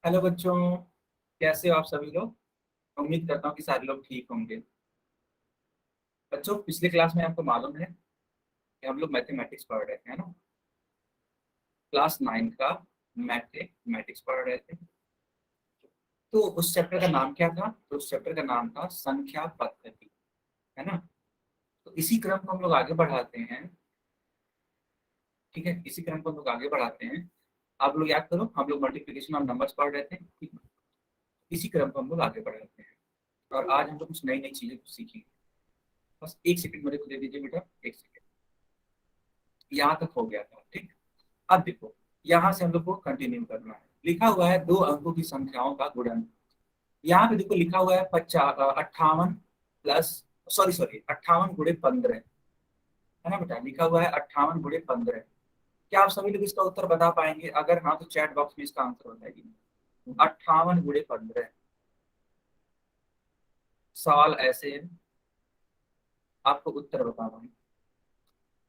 Hello बच्चों। कैसे हो आप सभी लोग। उम्मीद करता हूँ कि सारे लोग ठीक होंगे। बच्चों, पिछले क्लास में आपको मालूम है कि हम लोग मैथमेटिक्स पढ़ रहे थे, है ना। क्लास 9 का मैथमेटिक्स पढ़ रहे थे। तो उस चैप्टर का नाम क्या था? तो उस चैप्टर का नाम था संख्या पद्धति, है ना। तो इसी क्रम को हम लोग आगे बढ़ाते हैं। ठीक है, इसी क्रम को हम लोग आगे बढ़ाते हैं। आप लोग याद करो, हम लोग मल्टीप्लिकेशन ऑफ नंबर्स पढ़ रहे थे, ठीक है? इसी क्रम को हम लोग आगे बढ़ाते हैं। और आज हम लोग कुछ नई नई चीजें सीखेंगे। बस एक सेकंड मेरे को दे दीजिए बेटा, एक सेकंड। यहाँ तक हो गया था, ठीक। अब देखो, यहाँ से हम लोग को कंटिन्यू करना है। लिखा हुआ है दो अंकों की संख्याओं का गुणन। यहाँ पे देखो लिखा हुआ है 58 प्लस, सॉरी सॉरी, 58 × 15, है ना बेटा। लिखा हुआ है 58 × 15। क्या आप सभी लोग इसका उत्तर बता पाएंगे? अगर हाँ तो चैट बॉक्स में इसका आंसर बताइए। 58 × 15। सवाल ऐसे है, आपको उत्तर बताना है।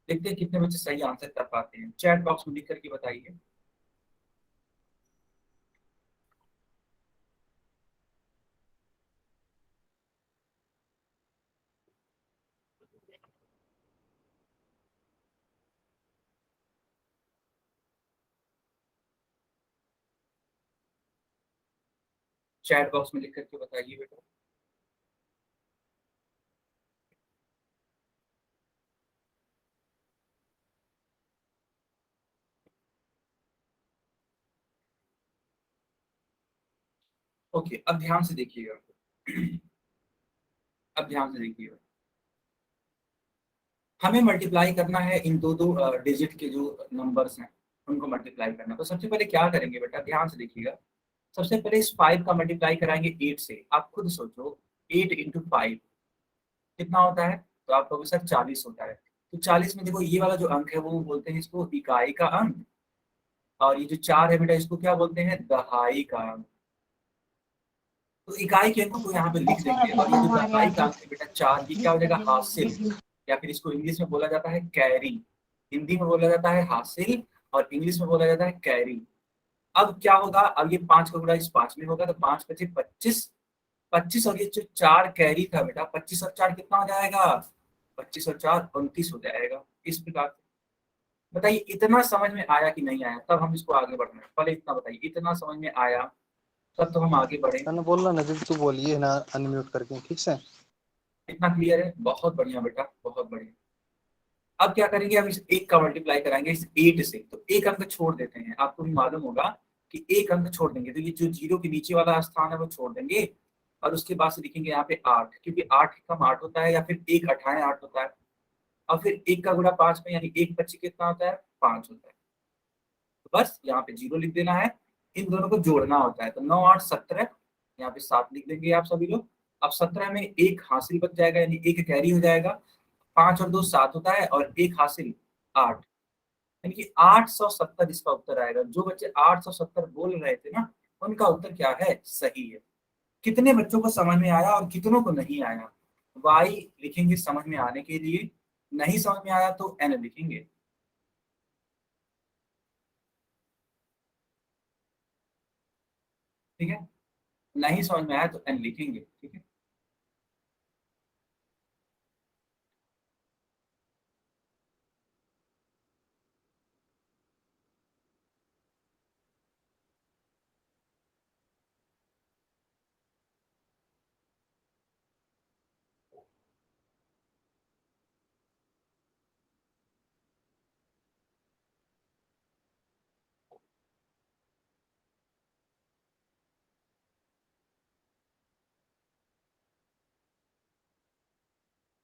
देखते हैं कितने बच्चे सही आंसर कर पाते हैं। चैट बॉक्स में लिख करके बताइए। चैट बॉक्स में लिख करके बताइए बेटा। ओके, अब ध्यान से देखिएगा। अब ध्यान से देखिएगा। हमें मल्टीप्लाई करना है इन दो दो डिजिट के जो नंबर्स हैं, उनको मल्टीप्लाई करना। तो सबसे पहले क्या करेंगे बेटा, ध्यान से देखिएगा। सबसे पहले इस 5 का मल्टीप्लाई कराएंगे 8 से। आप खुद सोचो, 8 × 5 कितना होता है? तो आप कहोगे सर 40 होता है। तो 40 में देखो, ये वाला जो अंक है वो बोलते हैं इसको इकाई का अंक। और ये जो 4 है बेटा, इसको क्या बोलते हैं? दहाई का अंक। तो इकाई के अंक को यहाँ पे लिख देंगे। और ये जो दहाई का अंक है बेटा 4, ये क्या हो जाएगा? हासिल। या फिर इसको इंग्लिश में बोला जाता है कैरी। हिंदी में बोला जाता है हासिल, और इंग्लिश में बोला जाता है कैरी। अब क्या होगा? अब ये 5 का गुणा इस 5 में होगा, तो 5 × 5 = 25। 25 और ये जो 4 कैरी था बेटा, 25 और 4 कितना हो जाएगा? 25 और 4 29 हो जाएगा। इस प्रकार से बताइए, इतना समझ में आया कि नहीं आया? तब हम इसको आगे बढ़ना है। पहले इतना बताइए, इतना समझ में आया तब तो हम आगे बढ़े। मैंने बोला ना दीदी, तू बोलिए ना अनम्यूट करके, ठीक से। इतना क्लियर है? बहुत बढ़िया बेटा, बहुत बढ़िया। अब क्या करेंगे? हम इस एक का मल्टीप्लाई कराएंगे इस 8 से। तो एक अंक छोड़ देते हैं। आपको भी मालूम होगा कि एक अंक छोड़ देंगे, तो ये जो जीरो के नीचे वाला स्थान है वो छोड़ देंगे। और उसके बाद से लिखेंगे यहाँ पे 8, क्योंकि 8 कम 8 होता है, या फिर 1 अठाएं 8 होता है। और फिर 1 का गुणा 5 में, यानी 1 25 कितना होता है? 5 होता है। तो बस यहाँ पे जीरो लिख देना है। इन दोनों को जोड़ना होता है। तो 9 8 17, यहाँ पे 7 लिख देंगे आप सभी लोग। अब 17 में एक हासिल बच जाएगा, यानी एक कैरी हो जाएगा। 5 और 2 7 होता है, और एक हासिल 8, यानी कि 870 इसका उत्तर आएगा। जो बच्चे 870 बोल रहे थे ना, उनका उत्तर क्या है? सही है। कितने बच्चों को समझ में आया और कितनों को नहीं आया? वाई लिखेंगे समझ में आने के लिए, नहीं समझ में आया तो एन लिखेंगे। ठीक है, नहीं समझ में आया तो एन लिखेंगे। ठीक है,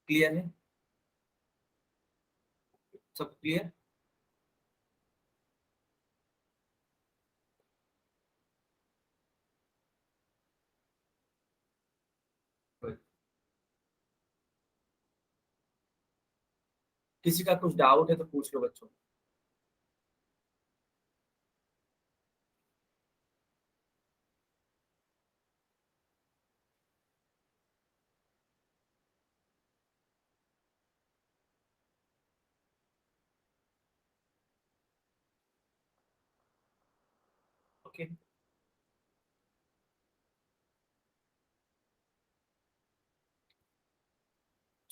क्लियर है? सब क्लियर? किसी का कुछ डाउट है तो पूछ लो बच्चों। ओके,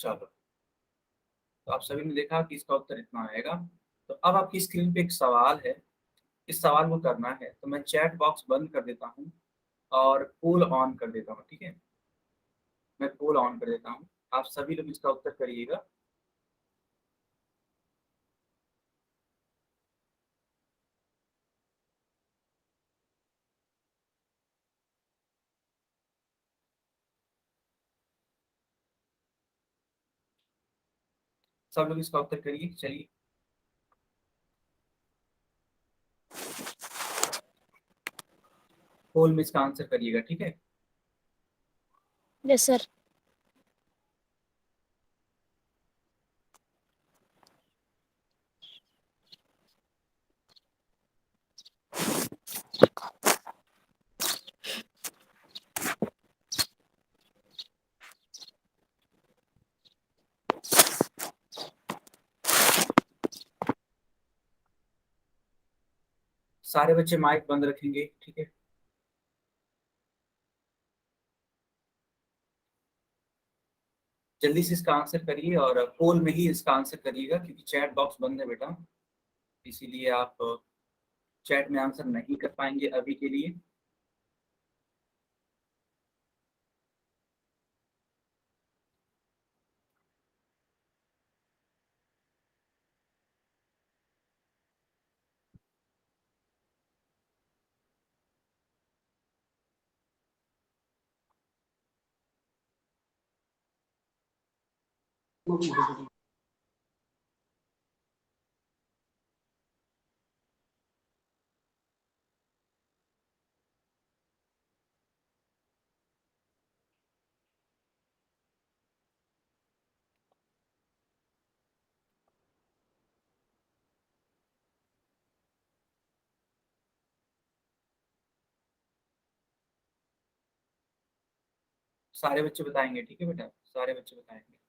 चलो, तो आप सभी ने देखा कि इसका उत्तर इतना आएगा। तो अब आपकी स्क्रीन पे एक सवाल है, इस सवाल को करना है, तो मैं चैट बॉक्स बंद कर देता हूँ और पोल ऑन कर देता हूँ। ठीक है, मैं पोल ऑन कर देता हूँ, आप सभी लोग इसका उत्तर करिएगा। सब लोग इसका उत्तर करिए, चलिए। पोल में इसका आंसर करिएगा, ठीक है। Yes sir. सारे बच्चे माइक बंद रखेंगे, ठीक है। जल्दी से इसका आंसर करिए और पोल में ही इसका आंसर करिएगा, क्योंकि चैट बॉक्स बंद है बेटा, इसीलिए आप चैट में आंसर नहीं कर पाएंगे अभी के लिए। सारे बच्चे बताएंगे, ठीक है बेटा, सारे बच्चे बताएंगे।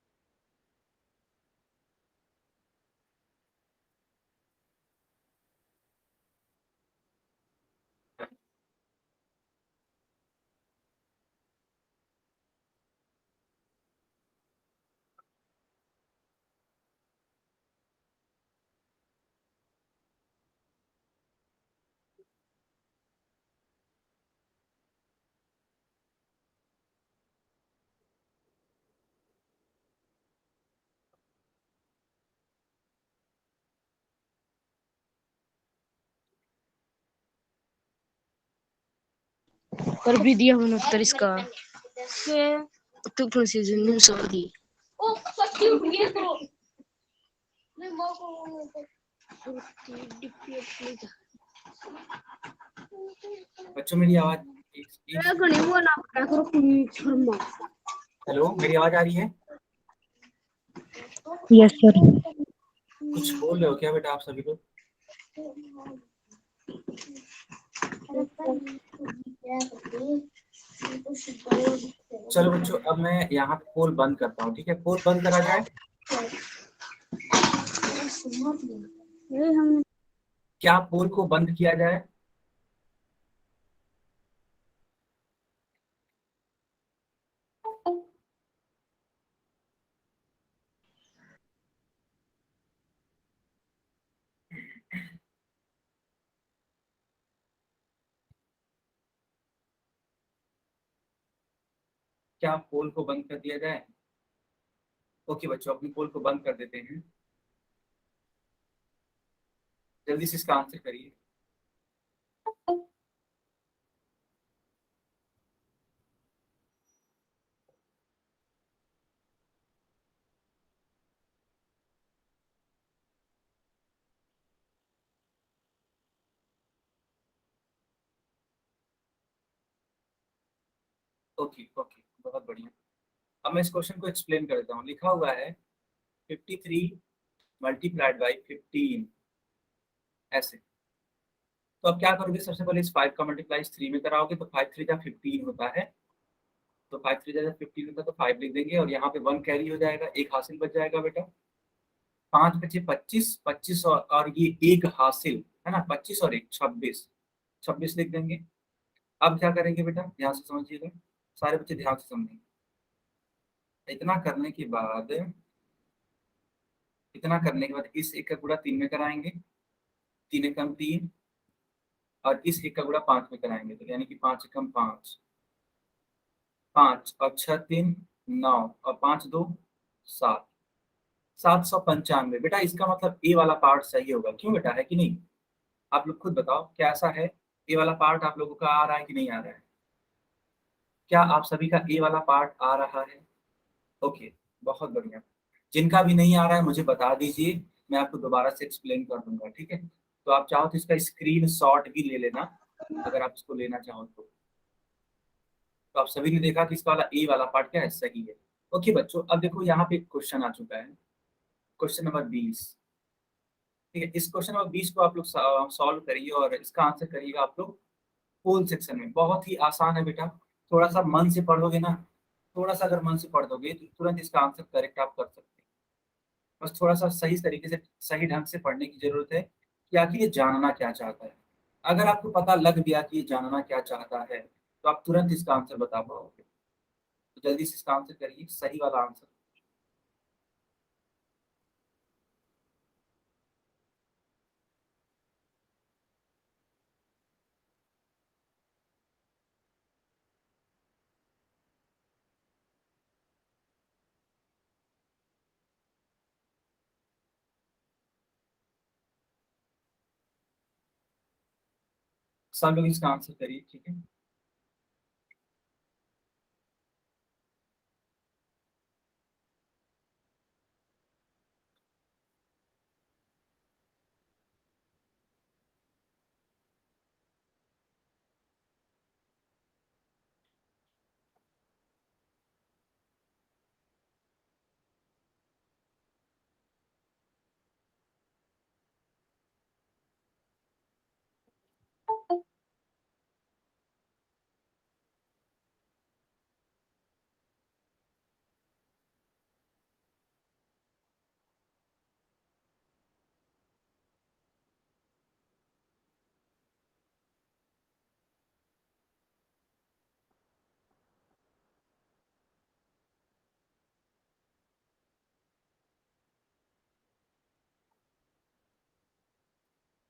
कर भी दिया मैंने उत्तर इसका। तो प्रोसीजर नहीं सॉरी। बच्चों मेरी आवाज हेलो, मेरी आवाज आ रही है? Yes sir. कुछ बोल रहे हो क्या बेटा आप सभी लोग? चलो बच्चों, अब मैं यहाँ पे पोल बंद करता हूँ, ठीक है। पोल बंद करा जाए, क्या पोल को बंद किया जाए? क्या पोल को बंद कर दिया जाए? ओके बच्चों, अपनी पोल को बंद कर देते हैं। जल्दी से इसका आंसर करिए। ओके ओके, बहुत बढ़िया। अब मैं इस क्वेश्चन को एक्सप्लेन कर देता हूँ। लिखा हुआ है 53 मल्टीप्लाइड बाई 15, ऐसे। तो अब क्या करोगे, सबसे पहले इस 5 का मल्टीप्लाई इस 3 में कराओगे, तो 5 3 जा 15 होता है। तो 5 3 जा 15 होता है, तो 5 लिख देंगे और यहाँ पे 1 कैरी हो जाएगा, एक हासिल बच जाएगा बेटा। 5 बचे 25, 25 और ये एक हासिल है ना, 25 और एक 26, 26 लिख देंगे। अब क्या करेंगे बेटा, ध्यान से समझिएगा, सारे बच्चे ध्यान से समझेंगे। इतना करने के बाद इतना करने के बाद इस एक का गुणा 3 में कराएंगे, 3 एकम 3, और इस एक का गुणा 5 में कराएंगे, तो यानी कि 5 एकम 5, 5 और 6 3 9 और 5 2 7, 795। बेटा इसका मतलब ए वाला पार्ट सही होगा, क्यों बेटा, है कि नहीं? आप लोग खुद बताओ कैसा है, ए वाला पार्ट आप लोगों का आ रहा है कि नहीं आ रहा है? क्या आप सभी का ए वाला पार्ट आ रहा है? ओके, बहुत बढ़िया। जिनका भी नहीं आ रहा है मुझे बता दीजिए, मैं आपको दोबारा से एक्सप्लेन कर दूंगा, ठीक है? तो आप चाहो तो इसका स्क्रीन शॉट भी ले लेना, अगर आप इसको लेना चाहो तो आप सभी ने देखा कि इसका वाला ए वाला पार्ट क्या है, सही है। ओके बच्चों, अब देखो यहाँ पे क्वेश्चन आ चुका है, क्वेश्चन नंबर 20। ठीक है, इस क्वेश्चन नंबर 20 को आप लोग सॉल्व करिए और इसका आंसर करिएगा आप लोग होल सेक्शन में। बहुत ही आसान है बेटा, थोड़ा सा मन से पढ़ोगे ना, थोड़ा सा अगर मन से पढ़ दोगे तो तुरंत इसका आंसर करेक्ट आप कर सकते हैं। बस थोड़ा सा सही तरीके से, सही ढंग से पढ़ने की जरूरत है कि आखिर ये जानना क्या चाहता है। अगर आपको पता लग गया कि ये जानना क्या चाहता है तो आप तुरंत इसका आंसर बता पाओगे। तो जल्दी से इसका आंसर करिए, सही वाला आंसर। सब लोग इसका आंसर करिए, ठीक है?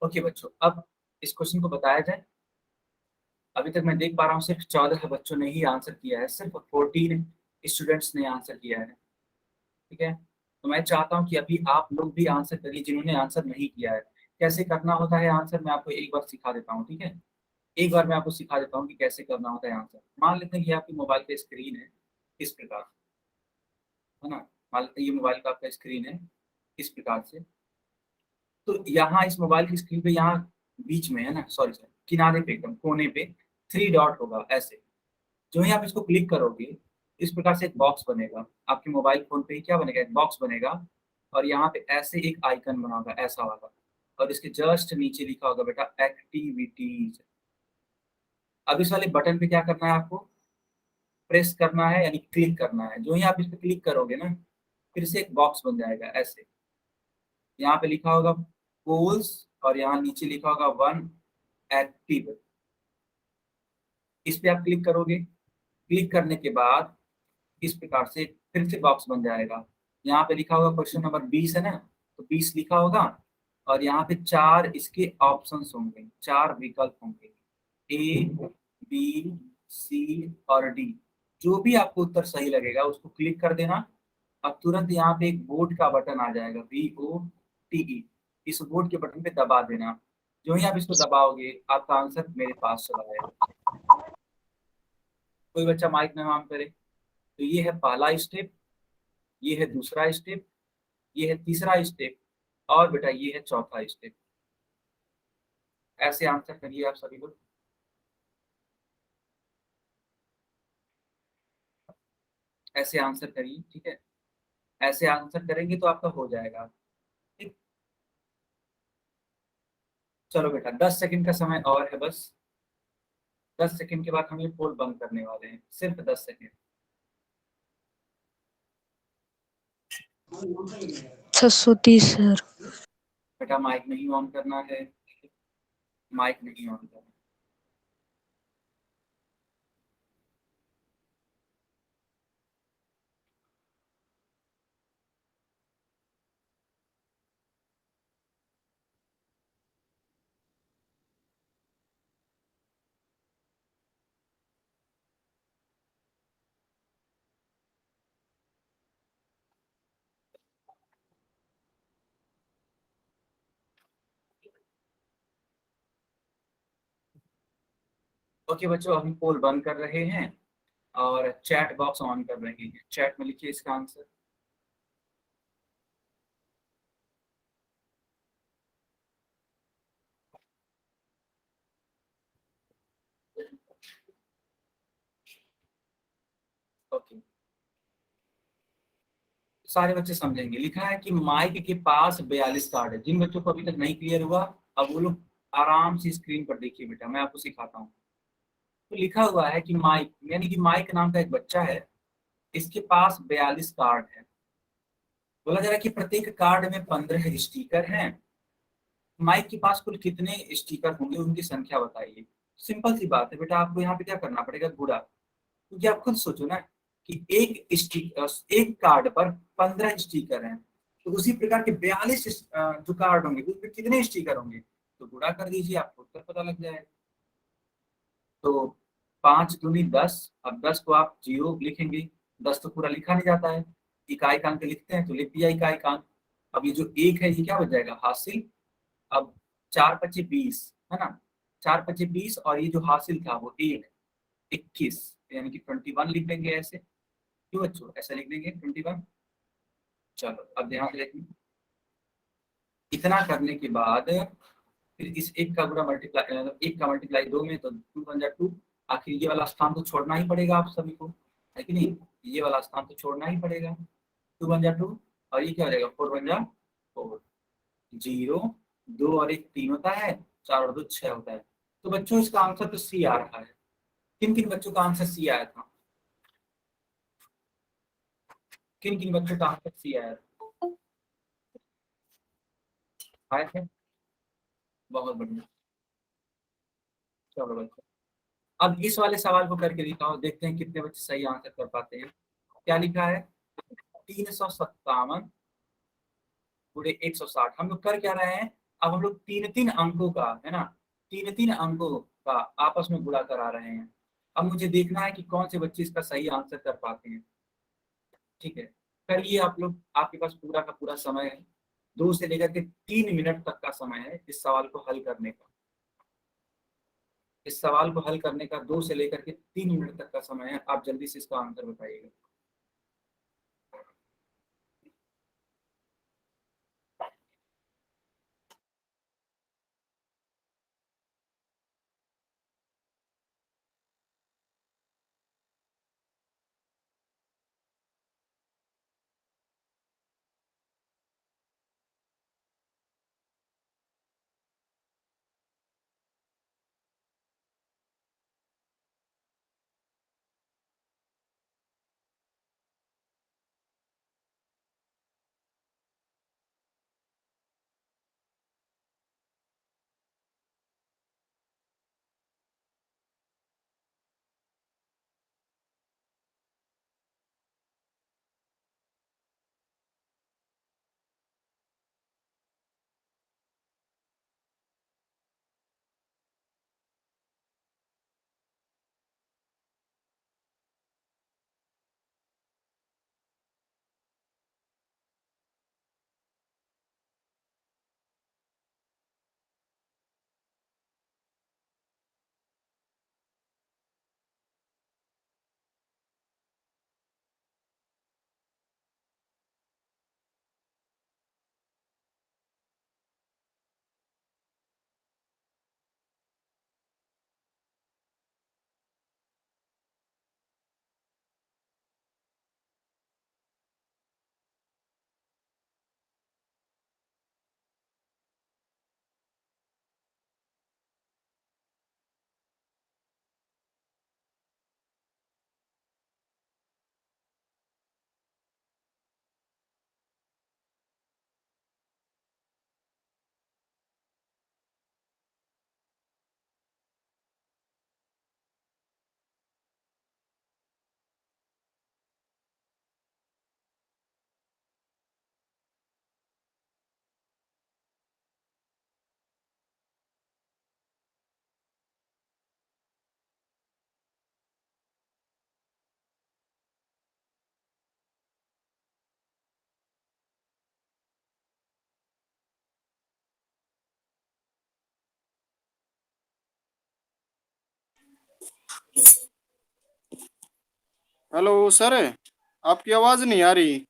ओके बच्चों, अब इस क्वेश्चन को बताया जाए। अभी तक मैं देख पा रहा हूँ सिर्फ 14 बच्चों ने ही आंसर किया है, सिर्फ 14 स्टूडेंट्स ने आंसर किया है, ठीक है? तो मैं चाहता हूँ कि अभी आप लोग भी आंसर करिए जिन्होंने आंसर नहीं किया है। कैसे करना होता है आंसर, मैं आपको एक बार सिखा देता हूँ, ठीक है? एक बार मैं आपको सिखा देता हूँ कि कैसे करना होता है आंसर। मान लेते हैं कि आपकी मोबाइल का स्क्रीन है इस प्रकार, है ना? मान लेते हैं ये मोबाइल का आपका स्क्रीन है इस प्रकार से। तो यहाँ इस मोबाइल की स्क्रीन पे यहाँ बीच में है ना, सॉरी सॉरी, किनारे पे एकदम कोने पे 3 डॉट होगा ऐसे। जो ही आप इसको क्लिक करोगे इस प्रकार से एक बॉक्स बनेगा आपके मोबाइल फोन पे ही, क्या बनेगा, एक बॉक्स बनेगा। और यहाँ पे ऐसे एक आइकन बना होगा ऐसा वाला, और इसके जस्ट नीचे लिखा होगा बेटा एक्टिविटीज। अब इस वाले बटन पे क्या करना है आपको, प्रेस करना है यानी क्लिक करना है। जो ही आप इस पे क्लिक करोगे ना, फिर से एक बॉक्स बन जाएगा ऐसे। यहाँ पे लिखा होगा गोल्स और यहाँ नीचे लिखा होगा 1 एक्टिव। इस पे आप क्लिक करोगे, क्लिक करने के बाद इस प्रकार से फिर से बॉक्स बन जाएगा। यहाँ पे लिखा होगा क्वेश्चन नंबर 20 है ना, तो 20 लिखा होगा। और यहाँ पे 4 इसके ऑप्शंस होंगे, 4 विकल्प होंगे, ए बी सी और डी। जो भी आपको उत्तर सही लगेगा उसको क्लिक कर देना। अब तुरंत यहाँ पे एक बोर्ड का बटन आ जाएगा, VOTE। इस बोर्ड के बटन पे दबा देना। जो ही आप इसको दबाओगे आपका आंसर मेरे पास चला जाएगा। कोई बच्चा माइक ना ऑन करे। तो ये है पहला स्टेप, ये है दूसरा स्टेप, ये है तीसरा स्टेप, और बेटा ये है चौथा स्टेप। ऐसे आंसर करिए आप सभी लोग, ऐसे आंसर करिए, ठीक है? ऐसे आंसर करेंगे तो आपका हो जाएगा, ठीक? चलो बेटा 10 सेकंड का समय और है बस। 10 सेकंड के बाद हम ये पोल बंद करने वाले हैं, सिर्फ 10 सेकंड। 630 सर। बेटा माइक नहीं ऑन करना है, माइक नहीं ऑन करना। ओके बच्चों, हम पोल बंद कर रहे हैं और चैट बॉक्स ऑन कर रहे हैं। चैट में लिखिए इसका आंसर। ओके, सारे बच्चे समझेंगे। लिखा है कि माइक के पास 42 कार्ड है। जिन बच्चों को अभी तक नहीं क्लियर हुआ, अब वो लोग आराम से स्क्रीन पर देखिए बेटा, मैं आपको सिखाता हूँ। तो लिखा हुआ है कि माइक, यानी कि माइक नाम का एक बच्चा है, इसके पास 42 कार्ड है। बोला जा रहा है कि प्रत्येक कार्ड में 15 स्टिकर हैं। माइक के पास कुल कितने स्टिकर होंगे, उनकी संख्या बताइए। सिंपल सी बात है बेटा, आपको यहाँ पे क्या करना पड़ेगा, गुणा। क्योंकि आप खुद सोचो ना कि एक कार्ड पर 15 स्टिकर हैं, तो उसी प्रकार के 42 जो कार्ड होंगे उसमें कितने स्टिकर होंगे, तो गुणा कर दीजिए, आपको उत्तर पता लग जाएगा। तो 5 दूनी 10। अब 10 को आप जीरो लिखेंगे, 10 तो पूरा लिखा नहीं जाता है, इकाई का अंक लिखते हैं तो लिख दिया इकाई का अंक। अब ये जो एक है ये क्या हो जाएगा, हासिल। अब 4 × 5 = 20, है ना। 4 × 5 = 20, और ये जो हासिल था वो 21, यानी कि 21 लिख देंगे ऐसे। क्यों बच्चों, ऐसा लिख देंगे 21। चलो अब ध्यान से देखिए, इतना करने के बाद फिर इस एक का गुणा मल्टीप्लाई, एक का मल्टीप्लाई 2 में, तो 2 × 2। आखिर ये वाला स्थान तो छोड़ना ही पड़ेगा आप सभी को, है कि नहीं। ये वाला स्थान तो छोड़ना ही पड़ेगा। 2 × 2, और ये क्या हो जाएगा, 4 × 4। 0, 2 और 1 3 होता है, 4 और 2 6 होता है। तो बच्चों इसका आंसर तो सी आ रहा है। किन किन बच्चों का आंसर सी आया था, किन किन बच्चों का आंसर सी आया था, आए थे। बहुत बढ़िया। चलो बच्चों, अब इस वाले सवाल को करके दिखाओ, देखते हैं कितने बच्चे सही आंसर कर पाते हैं। क्या लिखा है, 357 × 160। हम लोग कर क्या रहे हैं, अब हम लोग तीन तीन अंकों का, है ना, तीन तीन अंकों का आपस में गुणा करा रहे हैं। अब मुझे देखना है कि कौन से बच्चे इसका सही आंसर कर पाते हैं। ठीक है, करिए आप लोग, आपके पास पूरा का पूरा समय है। 2 से लेकर के 3 मिनट तक का समय है इस सवाल को हल करने का। इस सवाल को हल करने का 2 से लेकर के 3 मिनट तक का समय है। आप जल्दी से इसका आंसर बताइएगा। हेलो सर, आपकी आवाज नहीं आ रही।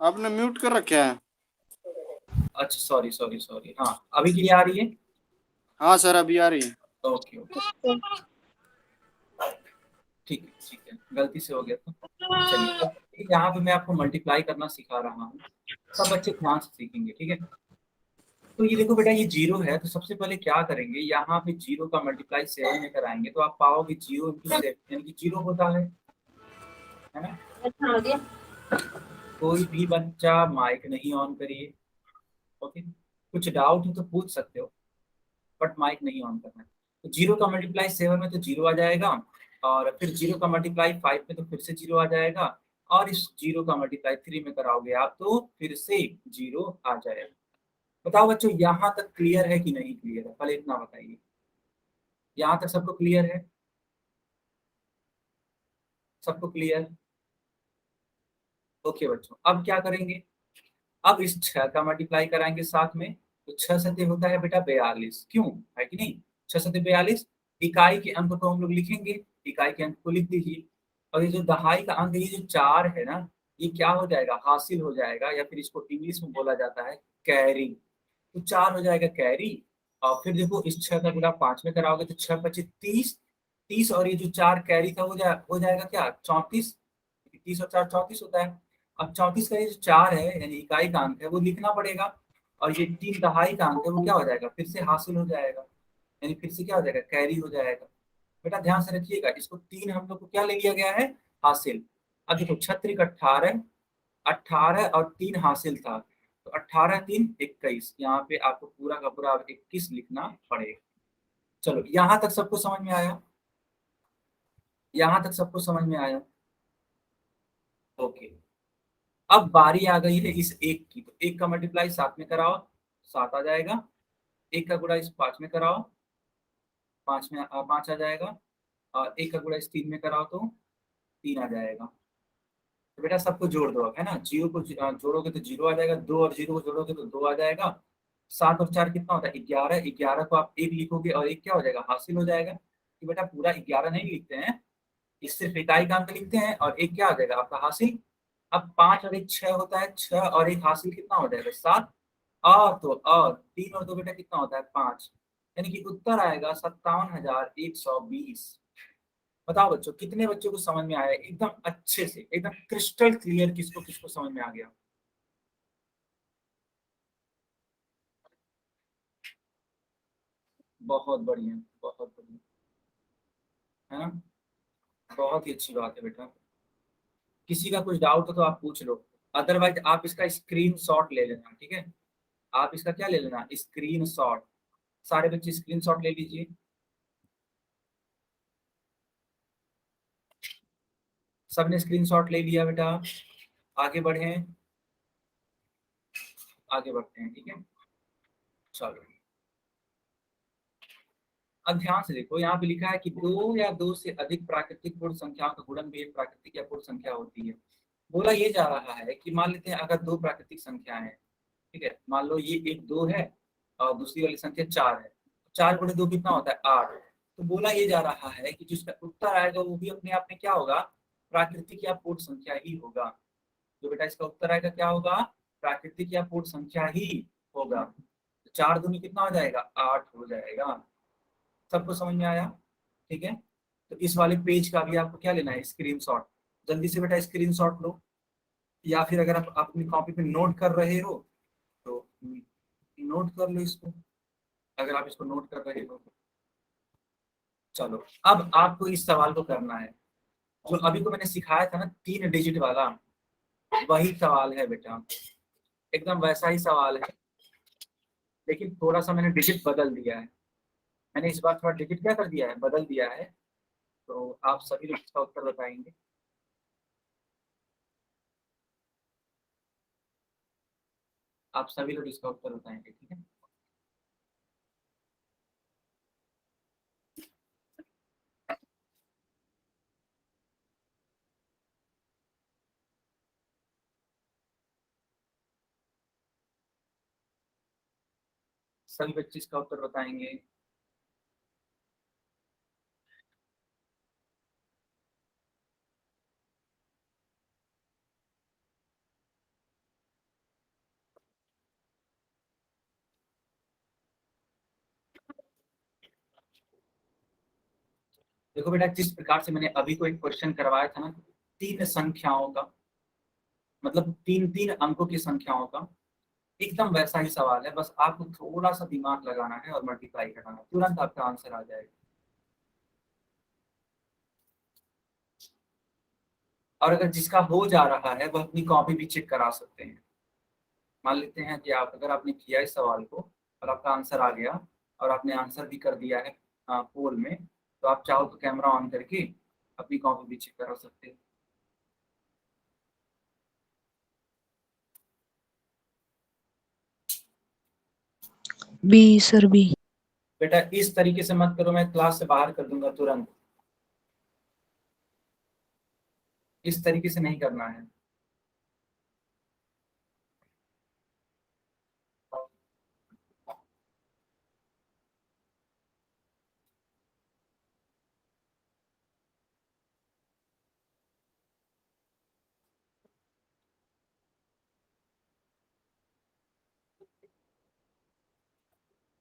आपने म्यूट कर रखा है। अच्छा सॉरी सॉरी सॉरी, हाँ अभी क्लियर आ रही है? हाँ सर, अभी आ रही है। ओके ओके, ठीक है, गलती से हो गया था। चलिए, अब यहाँ पे मैं आपको मल्टीप्लाई करना सिखा रहा हूँ, सब बच्चे ध्यान से सीखेंगे, ठीक है? तो ये देखो बेटा, ये जीरो है, तो सबसे पहले क्या करेंगे, यहाँ पे जीरो का मल्टीप्लाई 7 में कराएंगे तो आप पाओगे जीरो इंटू 7 यानी कि जीरो होता है ना? अच्छा हो गया। कोई भी बच्चा माइक नहीं ऑन करिए, ओके? कुछ डाउट हो तो पूछ सकते हो, बट माइक नहीं ऑन करना है। तो जीरो का मल्टीप्लाई 7 में तो जीरो आ जाएगा, और फिर जीरो का मल्टीप्लाई 5 में तो फिर से जीरो आ जाएगा, और इस जीरो का मल्टीप्लाई 3 में कराओगे आप तो फिर से जीरो आ जाएगा। बताओ बच्चों, यहाँ तक क्लियर है कि नहीं क्लियर है? पहले इतना बताइए, यहाँ तक सबको क्लियर है? सबको क्लियर? ओके बच्चों, अब क्या करेंगे, अब इस 6 का मल्टीप्लाई कराएंगे साथ में, तो 6 सत्ते होता है बेटा 42, क्यों है कि नहीं? 6 सत्ते 42, इकाई के अंक को हम लोग लिखेंगे, इकाई के अंक को लिख दीजिए, और ये जो दहाई का अंक, ये जो 4 है ना, ये क्या हो जाएगा, हासिल हो जाएगा, या फिर इसको इंग्लिश में बोला जाता है कैरी। तो 4 हो जाएगा कैरी, और फिर देखो इस 6 का गुणा 5 में कराओगे तो 6 25 30, 30 और ये जो 4 कैरी था हो जाएगा क्या, 34, 30 और 4 34 होता है। अब 34 का ये जो 4 है यानी इकाई का अंक है वो लिखना पड़ेगा, और ये 3 दहाई का अंक है वो क्या हो जाएगा, फिर से हासिल हो जाएगा, यानी फिर से क्या हो जाएगा, कैरी हो जाएगा। बेटा ध्यान से रखिएगा, इसको 3 हम लोग को क्या ले लिया गया है, हासिल। अब देखो 36 18, 18 और 3 हासिल था, तो 18 3 21, यहाँ पे आपको पूरा का पूरा 21 लिखना पड़ेगा। चलो यहाँ तक सबको समझ में आया? यहाँ तक सबको समझ में आया? ओके, अब बारी आ गई है इस एक की, तो एक का मल्टीप्लाई 7 में कराओ, 7 आ जाएगा, एक का गुणा इस 5 में कराओ, 5 में 5 आ जाएगा, और एक का गुणा इस 3 में कराओ तो 3 आ जाएगा। तो बेटा सबको जोड़ दो अब, है ना, जीरो को जोड़ोगे तो जीरो आ जाएगा, दो और जीरो को जोड़ोगे तो दो आ जाएगा, 7 और 4 कितना होता है 11, 11 को आप एक लिखोगे और एक क्या हो जाएगा, हासिल हो जाएगा। कि बेटा पूरा 11 नहीं लिखते हैं, इस सिर्फ इकाई का अंक लिखते हैं, और एक क्या आ जाएगा आपका हासिल। अब 5 और एक 6 होता है, 6 और एक हासिल कितना हो जाएगा 7, और तो और 3 और 2 बेटा कितना होता है 5, यानी कि उत्तर आएगा 57,120। बताओ बच्चों, कितने बच्चों को समझ में आया एकदम अच्छे से, एकदम क्रिस्टल क्लियर, किसको किसको समझ में आ गया? बहुत बढ़िया, बहुत बढ़िया, है ना? बहुत ही अच्छी बात है बेटा। किसी का कुछ डाउट हो तो आप पूछ लो, अदरवाइज आप इसका स्क्रीन शॉट ले लेना, ठीक है? आप इसका क्या ले लेना, स्क्रीन शॉट। सारे बच्चे स्क्रीन शॉट ले लीजिए। सबने स्क्रीन शॉट ले लिया बेटा? आगे बढ़े, आगे बढ़ते हैं, ठीक है? चलो, अब ध्यान से देखो, यहाँ पे लिखा है कि दो या दो से अधिक प्राकृतिक पूर्ण संख्याओं का गुणन भी एक प्राकृतिक या पूर्ण संख्या होती है। बोला ये जा रहा है कि मान लेते हैं अगर दो प्राकृतिक संख्याएं हैं, ठीक है, मान लो ये एक दो है और दूसरी वाली संख्या 4 है, 4 गुणे 2 कितना होता है 8। तो बोला ये जा रहा है कि जिसका उत्तर आएगा वो भी अपने आप में क्या होगा, प्राकृतिक या पूर्ण संख्या ही होगा। जो बेटा इसका उत्तर आएगा क्या होगा, प्राकृतिक या पूर्ण संख्या ही होगा। तो 4 दूनी कितना हो जाएगा 8 हो जाएगा। सबको समझ में आया? ठीक है, तो इस वाले पेज का भी आपको क्या लेना है, स्क्रीनशॉट। जल्दी से बेटा स्क्रीनशॉट लो, या फिर अगर आप अपनी कॉपी पे नोट कर रहे हो तो नोट कर लो इसको, अगर आप इसको नोट कर रहे हो तो। चलो, अब आपको इस सवाल को करना है, जो अभी को मैंने सिखाया था ना 3 डिजिट वाला, वही सवाल है बेटा, एकदम वैसा ही सवाल है, लेकिन थोड़ा सा मैंने डिजिट बदल दिया है। मैंने इस बार थोड़ा डिजिट क्या कर दिया है, बदल दिया है। तो आप सभी लोग इसका उत्तर बताएंगे। आप सभी लोग इसका उत्तर बताएंगे, ठीक है? सभी बच्चे इसका उत्तर बताएंगे। देखो बेटा, जिस प्रकार से मैंने अभी को एक क्वेश्चन करवाया था ना, 3 संख्याओं का, मतलब 3 अंकों की संख्याओं का, एकदम वैसा ही सवाल है। बस आपको थोड़ा सा दिमाग लगाना है और मल्टीप्लाई करना है, तुरंत आपका आंसर आ जाएगा। और अगर जिसका हो जा रहा है वह अपनी कॉपी भी चेक करा सकते हैं। मान लेते हैं कि अगर आपने किया इस सवाल को और आपका आंसर आ गया और आपने आंसर भी कर दिया है पोल में, तो आप चाहो तो कैमरा ऑन करके अपनी कॉपी भी चेक करा सकते हैं। B sir B. बेटा इस तरीके से मत करो, मैं क्लास से बाहर कर दूंगा तुरंत। इस तरीके से नहीं करना है।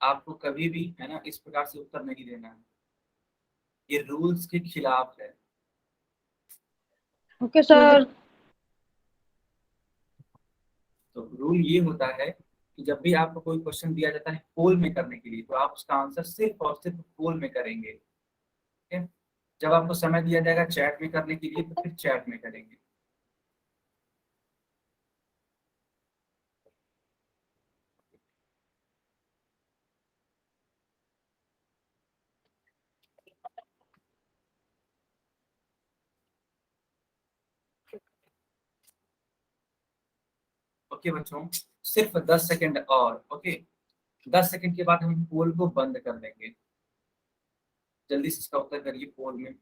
आपको कभी भी है ना इस प्रकार से उत्तर नहीं देना है, ये रूल्स के खिलाफ है। Okay sir. तो रूल ये होता है कि जब भी आपको कोई क्वेश्चन दिया जाता है पोल में करने के लिए, तो आप उसका आंसर सिर्फ और सिर्फ पोल में करेंगे। ठीक है, जब आपको समय दिया जाएगा चैट में करने के लिए, तो फिर चैट में करेंगे। ओके बच्चों, सिर्फ 10 सेकंड और। ओके, 10 सेकंड के बाद हम पोल को बंद कर देंगे। जल्दी से इसका उत्तर करिए पोल में।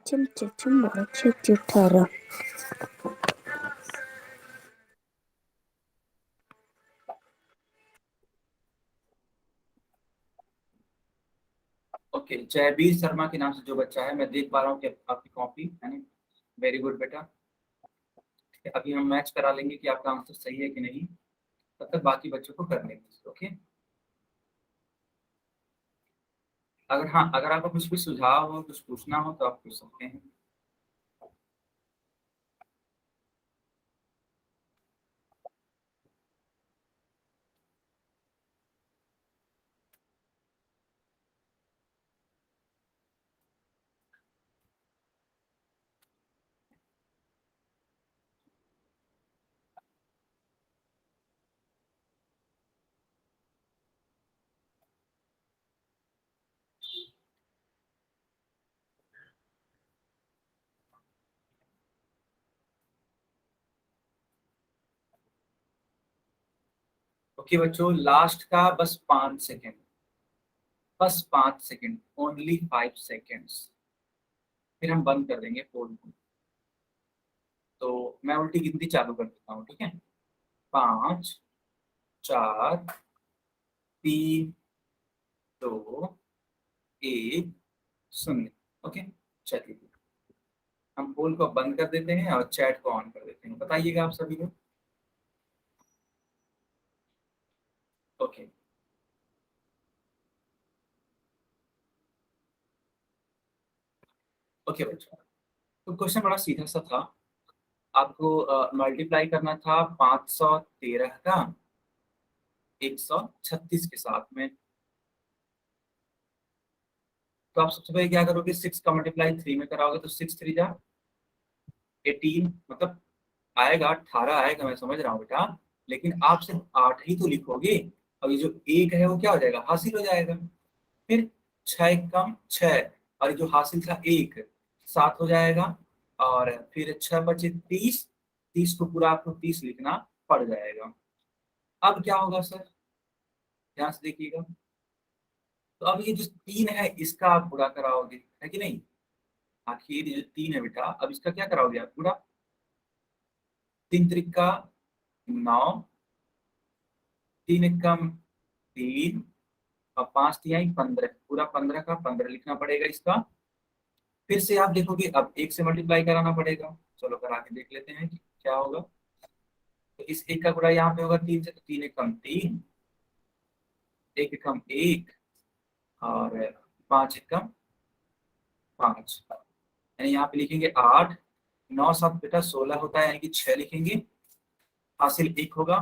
चम चम चम चम 18। ओके, जयवीर शर्मा के नाम से जो बच्चा है, मैं देख पा रहा हूँ कि आपकी कॉपी है ना। वेरी गुड बेटा। अभी हम मैच करा लेंगे कि आपका आंसर सही है कि नहीं, तब तक बाकी बच्चों को कर लेंगे। ओके, अगर हाँ, अगर आपको कुछ भी सुझाव हो, कुछ पूछना हो, तो आप पूछ सकते हैं। ओके बच्चों, लास्ट का बस 5 सेकेंड, बस 5 सेकेंड, ओनली 5 सेकेंड्स, फिर हम बंद कर देंगे फोन को। तो मैं उल्टी गिनती चालू कर देता हूँ, ठीक है। 5, 4, 3, 2, 1, 0। ओके, चलिए हम पोल को बंद कर देते हैं और चैट को ऑन कर देते हैं। बताइएगा आप सभी लोग। ओके, ओके बच्चों, तो क्वेश्चन बड़ा सीधा सा था। आपको मल्टीप्लाई करना था 513 का 136 के साथ में। तो आप सबसे पहले क्या करोगे, 6 का मल्टीप्लाई 3 में कराओगे, तो 6 3 जा 18, मतलब आएगा 18 आएगा, मैं समझ रहा हूँ बेटा, लेकिन आप सिर्फ 8 ही तो लिखोगे। अब ये जो एक है वो क्या हो जाएगा, हासिल हो जाएगा। फिर 6 कम 6, और ये जो हासिल था 1, 7 हो जाएगा। और फिर 6 बचे 30, 30 को पूरा आपको 30 लिखना पड़ जाएगा। अब क्या होगा सर, ध्यान से देखिएगा। तो अब ये जो 3 है इसका आप गुणा कराओगे, है कि नहीं। आखिर ये जो 3 है बेटा, अब इसका क्या कराओगे आप पूरा? 3 त्रिका 9, 3 एकम 3 और 5 तिहाई 15, पूरा 15 का 15 लिखना पड़ेगा इसका। फिर से आप देखोगे अब 1 से मल्टीप्लाई कराना पड़ेगा। चलो करा के देख लेते हैं कि क्या होगा। तो इस 1 का गुणा यहाँ पे होगा 3 से, तो 3 एकम 3, 1 एकम 1 और 5 एकम 5, यानी यहाँ पे लिखेंगे 8, 9 7 बेटा 16 होता है, यानी कि 6 लिखेंगे। हासिल 1 होगा,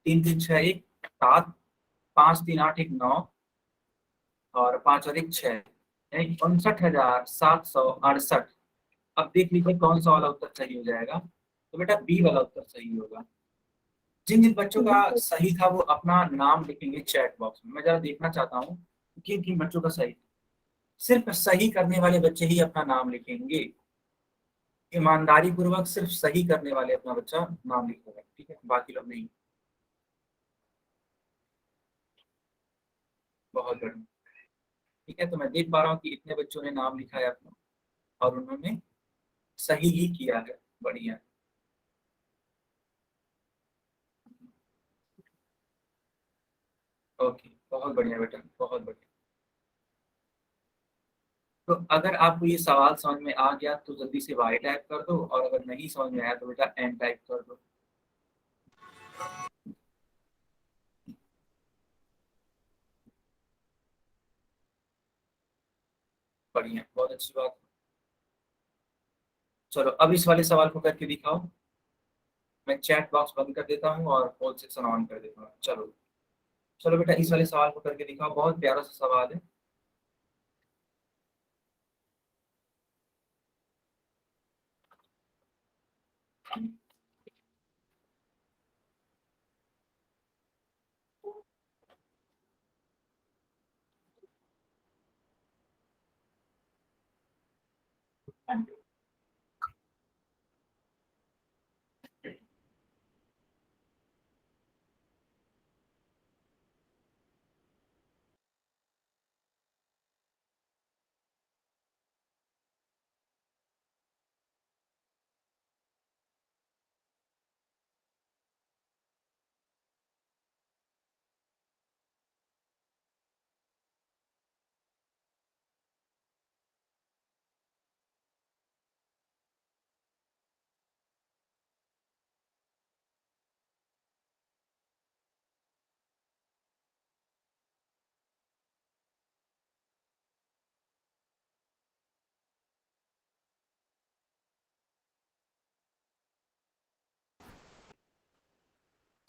3 3 6 1 7, 5 3 8 1 9 और 5 और 1 6, यानी 59,768। अब देख लीजिए कौन सा वाला उत्तर सही हो जाएगा। तो बेटा बी वाला उत्तर सही होगा। जिन जिन बच्चों का सही था वो अपना नाम लिखेंगे चैट बॉक्स में। मैं जरा देखना चाहता हूँ किन किन बच्चों का सही। सिर्फ सही करने वाले बच्चे ही अपना नाम लिखेंगे, ईमानदारी पूर्वक सिर्फ सही करने वाले अपना बच्चा नाम लिखेगा, ठीक है, बाकी लोग नहीं। बहुत बढ़िया, ठीक है। तो मैं देख पा रहा हूँ कि इतने बच्चों ने नाम लिखा है अपना और उन्होंने सही ही किया है। बढ़िया। ओके, बहुत बढ़िया बेटा, बहुत बढ़िया। तो अगर आपको ये सवाल समझ में आ गया तो जल्दी से वाई टाइप कर दो, और अगर नहीं समझ में आया तो बेटा एन टाइप कर दो। बढ़िया, बहुत अच्छी बात। चलो अब इस वाले सवाल को करके दिखाओ। मैं चैट बॉक्स बंद कर देता हूँ और पोल सेक्शन ऑन कर देता हूँ। चलो चलो बेटा इस वाले सवाल को करके दिखाओ, बहुत प्यारा सा सवाल है।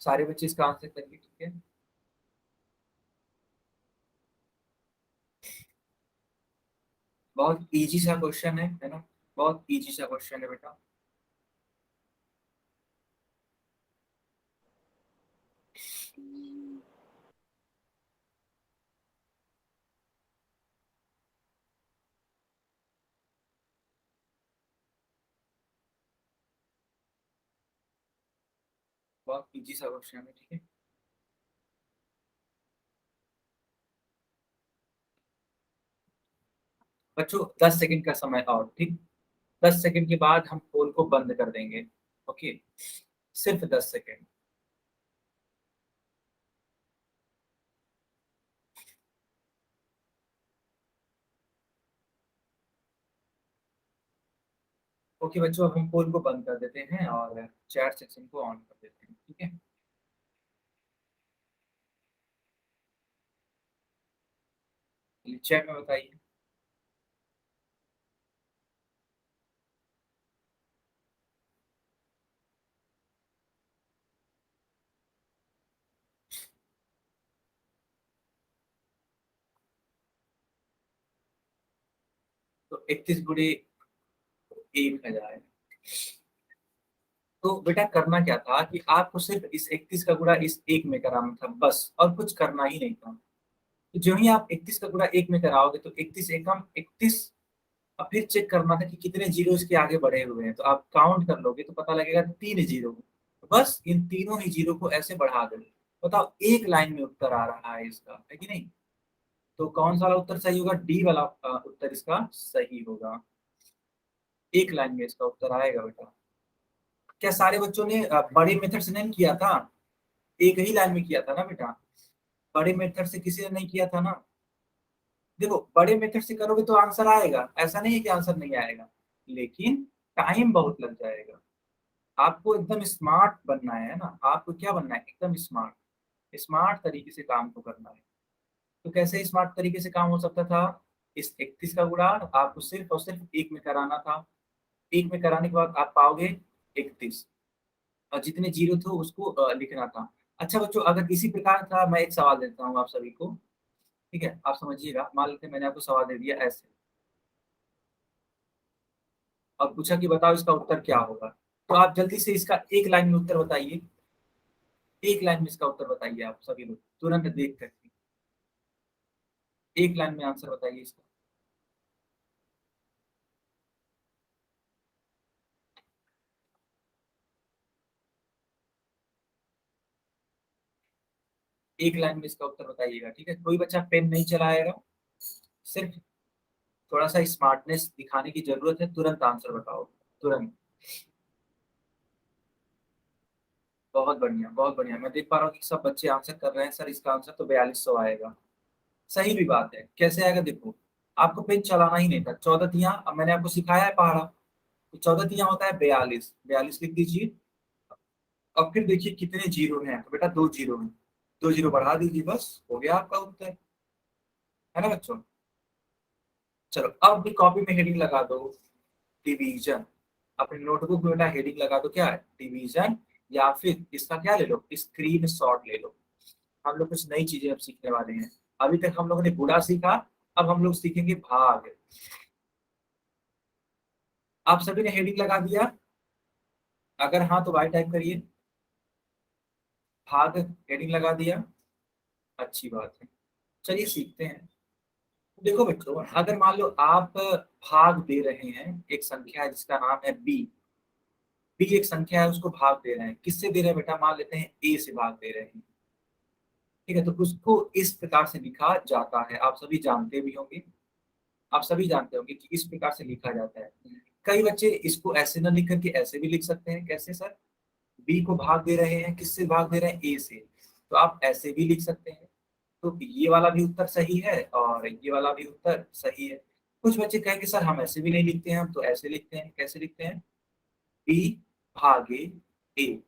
सारे बच्चे इसका आंसर करिए, ठीक है। बहुत इजी सा क्वेश्चन है ना, बहुत इजी सा क्वेश्चन है बेटा। बहुत इजी सा क्वेश्चन है, ठीक है। बच्चों 10 सेकंड का समय और, ठीक। 10 सेकंड के बाद हम पोल को बंद कर देंगे। ओके, सिर्फ 10 सेकंड। ओके बच्चों, अब हम पोल को बंद कर देते हैं और चैट सेक्शन को ऑन कर देते हैं, ठीक है। चैट में बताइए। तो 31 गुणे 1000। तो बेटा करना क्या था कि आपको सिर्फ इस 31 का गुणा इस एक में कराना था बस, और कुछ करना ही नहीं था। तो जो ही आप 31 का गुणा एक में कराओगे तो 31 एकम 31, अब फिर चेक करना था कि कितने जीरो इसके आगे बढ़े हुए हैं। तो आप काउंट कर लोगे तो पता लगेगा 3 जीरो। बस इन तीनों ही जीरो को ऐसे बढ़ा दो। बताओ एक लाइन में उत्तर आ रहा है इसका, है कि नहीं। तो कौन सा वाला उत्तर सही होगा? डी वाला उत्तर इसका सही होगा। एक लाइन में इसका उत्तर आएगा बेटा। क्या सारे बच्चों ने बड़े मेथड से नहीं किया था? एक ही लाइन में किया था ना बेटा, बड़े मेथड से किसी ने नहीं किया था ना। देखो बड़े मेथड से करोगे तो आंसर आएगा, ऐसा नहीं है कि आंसर नहीं आएगा, लेकिन टाइम बहुत लग जाएगा। आपको एकदम स्मार्ट बनना है ना, आपको क्या बनना है, एकदम स्मार्ट, स्मार्ट तरीके से काम को करना है। तो कैसे स्मार्ट तरीके से काम हो सकता था? इस 31 का गुणा आपको सिर्फ और सिर्फ एक में कराना था, एक में कराने के बाद आप पाओगे 31, और जितने जीरो थे उसको लिखना था। अच्छा बच्चों, अगर इसी प्रकार का मैं एक सवाल देता हूँ आप सभी को, ठीक है, आप समझिएगा। मान लेते हैं मैंने आपको सवाल दे दिया ऐसे, और पूछा कि बताओ इसका उत्तर क्या होगा, तो आप जल्दी से इसका एक लाइन में उत्तर बताइए, एक लाइन में इसका उत्तर बताइए आप सभी लोग तुरंत देख करके, एक लाइन में आंसर बताइए इसका। एक लाइन में इसका उत्तर बताइएगा, ठीक है। कोई बच्चा पेन नहीं चलाएगा, सिर्फ थोड़ा सा स्मार्टनेस दिखाने की जरूरत है। तुरंत आंसर बताओ, तुरंत। बहुत बढ़िया, बहुत बढ़िया। मैं देख पा रहा हूँ कि सब बच्चे आंसर कर रहे हैं। सर इसका आंसर तो 4200 आएगा। सही भी बात है। कैसे आएगा देखो, आपको पेन चलाना ही नहीं था। 14 तिया, अब मैंने आपको सिखाया है पहाड़ा, तो 14 तिया होता है 42, 42 लिख दीजिए। अब फिर देखिए कितने जीरो हैं, तो बेटा 2 जीरो हैं, 2 जीरो बढ़ा दीजिए, बस हो गया आपका उत्तर, है ना बच्चों। चलो अब भी कॉपी में हेडिंग लगा दो डिवीजन, अपने नोटबुक में बेटा हेडिंग लगा दो क्या है, डिवीजन, या फिर इसका क्या ले लो, स्क्रीन शॉट ले लो। हम लोग कुछ नई चीजें अब सीखने वाले हैं। अभी तक हम लोगों ने गुणा सीखा, अब हम लोग सीखेंगे भाग। आप सभी ने हेडिंग लगा दिया? अगर हाँ तो वाई टाइप करिए, भाग हेडिंग लगा दिया, अच्छी बात है। चलिए सीखते हैं। देखो बच्चों, अगर मान लो आप भाग दे रहे हैं एक संख्या है जिसका नाम है बी, बी एक संख्या है उसको भाग दे रहे हैं, किससे दे रहे हैं बेटा, मान लेते हैं ए से भाग दे रहे हैं, ठीक है। तो उसको इस प्रकार से लिखा जाता है, आप सभी जानते भी होंगे, आप सभी जानते होंगे कि इस प्रकार से लिखा जाता है। कई बच्चे इसको ऐसे न लिख करके ऐसे भी लिख सकते हैं। कैसे सर? बी को भाग दे रहे हैं, किससे भाग दे रहे हैं, ए से, तो आप ऐसे भी लिख सकते हैं। तो ये वाला भी उत्तर सही है और ये वाला भी उत्तर सही है। कुछ बच्चे कहेंगे सर हम ऐसे भी नहीं लिखते हैं, हम तो ऐसे लिखते हैं। कैसे लिखते हैं? बी भागे ए,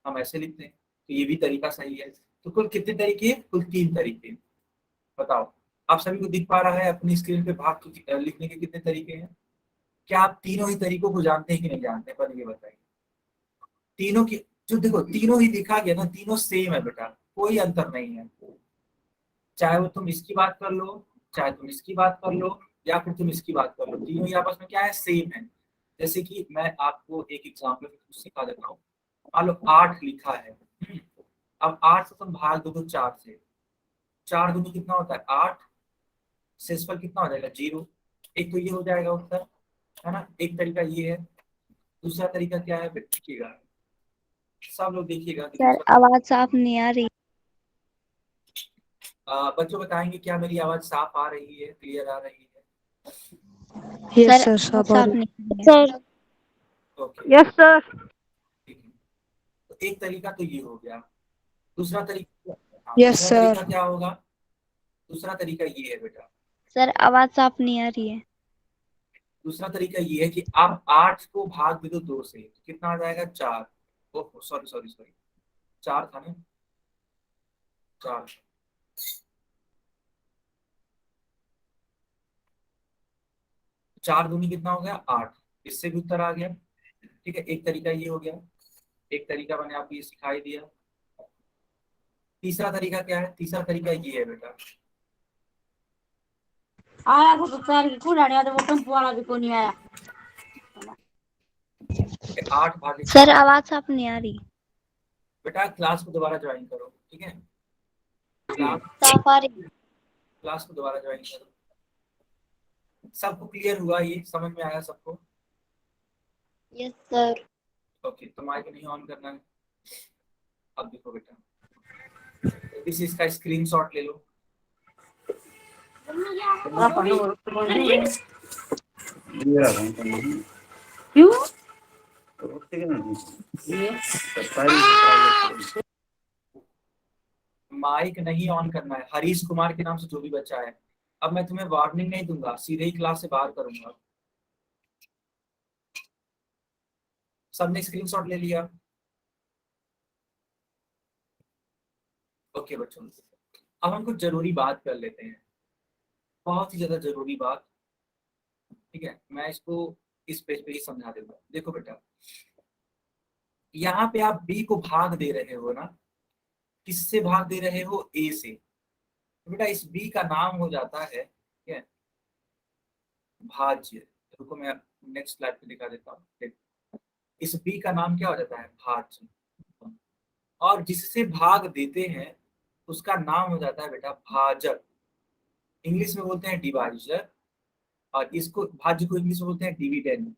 हम ऐसे लिखते हैं, तो ये भी तरीका सही है। तो कुल कितने तरीके हैं? कुल 3 तरीके। बताओ, आप सभी को दिख पा रहा है अपनी स्क्रीन पे भाग लिखने के कितने तरीके हैं? क्या आप तीनों ही तरीकों को जानते हैं कि नहीं जानते, पर ये बताइए। तीनों की जो देखो, तीनों ही दिखा गया ना, तीनों सेम है बेटा, कोई अंतर नहीं है। चाहे वो तुम इसकी बात कर लो, चाहे तुम इसकी बात कर लो, या फिर तुम इसकी बात कर लो, तीनों ही आपस में क्या है, सेम है। जैसे कि मैं आपको एक एग्जाम्पल सिखा देता हूँ। मान लो 8 लिखा है, अब 8 से तुम भाग दो तो 4 से, 4 दूनी कितना होता है 8, शेषफल कितना हो जाएगा 0। एक तो ये हो जाएगा उत्तर, है ना। एक तरीका ये है। दूसरा तरीका क्या है देखिएगा, सब लोग देखिएगा कि सर आवाज साफ नहीं आ रही। बच्चों बताएंगे क्या मेरी आवाज साफ आ रही है, क्लियर आ रही है? यस सर सर साफ आ साफ रही नहीं आ रही। सर। Okay, yes sir. ठीक है। तो एक तरीका तो ये हो गया। दूसरा तरीका, हाँ, Yes, दूसरा तरीका sir. क्या होगा? दूसरा तरीका ये है बेटा, सर आवाज साफ नहीं आ रही है। दूसरा तरीका ये है कि आप 8 को भाग दे दो 2 से, तो कितना आ जाएगा 4। ओह सॉरी सॉरी सॉरी, 4 था ना, 4। 4 दूनी कितना हो गया 8, इससे भी उत्तर आ गया, ठीक है। एक तरीका ये हो गया, एक तरीका मैंने आपको ये सिखाई दिया। तीसरा तरीका क्या है? तीसरा तरीका ये है बेटा, आया तो सर को लाने आया वो टेम्पो वाला भी को नहीं आया। 8 भागे सर 4। आवाज साफ नहीं आ रही। बेटा क्लास को दोबारा ज्वाइन करो, ठीक है, क्लास साफ आ रही। क्लास को दोबारा ज्वाइन करो। सबको क्लियर हुआ? ये समझ में आया सबको? Yes sir. ओके, तो माइक नहीं ऑन करना है। अब देखो बेटा, इसका स्क्रीनशॉट ले लो। क्यों? माइक नहीं ऑन करना है। हरीश कुमार के नाम से जो भी बच्चा है, अब मैं तुम्हें वार्निंग नहीं दूंगा, सीधे ही क्लास से बाहर करूंगा। सबने स्क्रीनशॉट ले लिया? ओके बच्चों, अब हम कुछ जरूरी बात कर लेते हैं, बहुत ही ज्यादा जरूरी बात। ठीक है, मैं इसको इस पेज पे ही समझा दूंगा। देखो बेटा, यहाँ पे आप बी को भाग दे रहे हो ना, किससे भाग दे रहे हो? ए से। तो बेटा इस बी का नाम हो जाता है, ठीक है, भाज्य। रुको मैं नेक्स्ट स्लाइड पे दिखा देता हूँ। देखो, इस बी का नाम क्या हो जाता है? भाज्य। और जिससे भाग देते हैं उसका नाम हो जाता है बेटा भाजक। इंग्लिश में बोलते हैं डिवाइजर, और इसको भाज्य को इंग्लिश में बोलते हैं डिविडेंड।